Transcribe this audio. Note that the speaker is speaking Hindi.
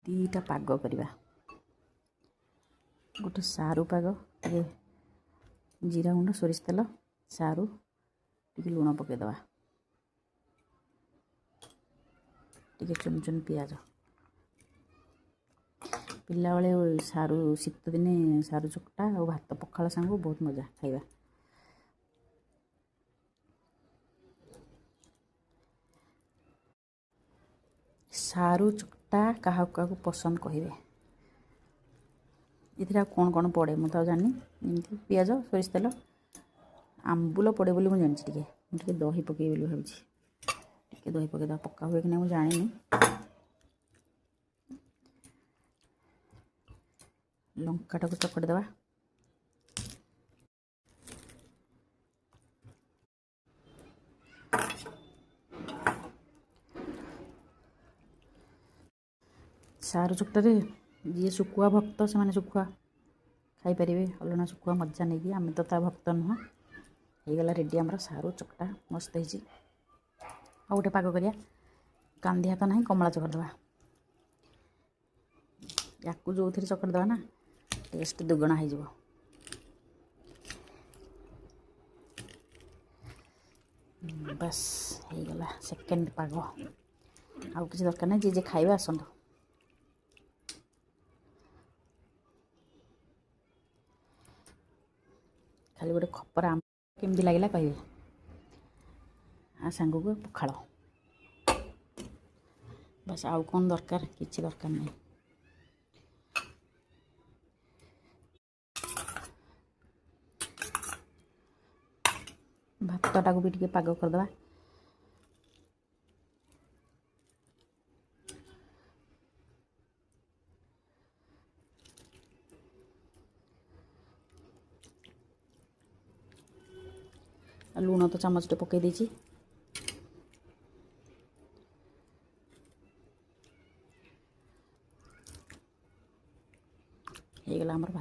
दीटा पाग करवा गोटे सारू पाग टे जीरा गुंड सोरिष तेल सारू टे लुण पकईदे टे चुन चुन पियाज पिला बेले सारू शीत दिने सारू चकटा और भात पखाल सांग बहुत मजा खाइबा। सारू चकटा क्या क्या पसंद कहे ये कौन कौन पड़े मुझे जानी एमती पियाज सोरिष तेल आंबुल पड़े बोली मुझे जानी टे दही पकई बोली भावी टे दही पकईदा पक्का हुए कि नहीं मुझे जानी लंका टाक चकटी देवा सारू चकटे जी शुखुआ भक्त से शुखुआ खाईपर अलना शुखुआ मजा नहीं आम तो ता भक्त नुह होगला रेडी आमर सारू चकटा मस्त हो गोटे पाग करिया कांदिया तो ना कमला चकटवा या जो थे चकट देवा ना टेस्ट दुगुणा हो बस होगला सेकेंड पाग आउ किसी दरकार नहीं जे जे खाइबा आसतु खाली गोटे खपर आम केमती लगे कहे आ सांग को पखाड़ बस आउ कौन दरकार किसी दरकार नहीं भातटा को भी टे पाग करदे लुण तो चामचटे पकई देछि होगला आमर भात।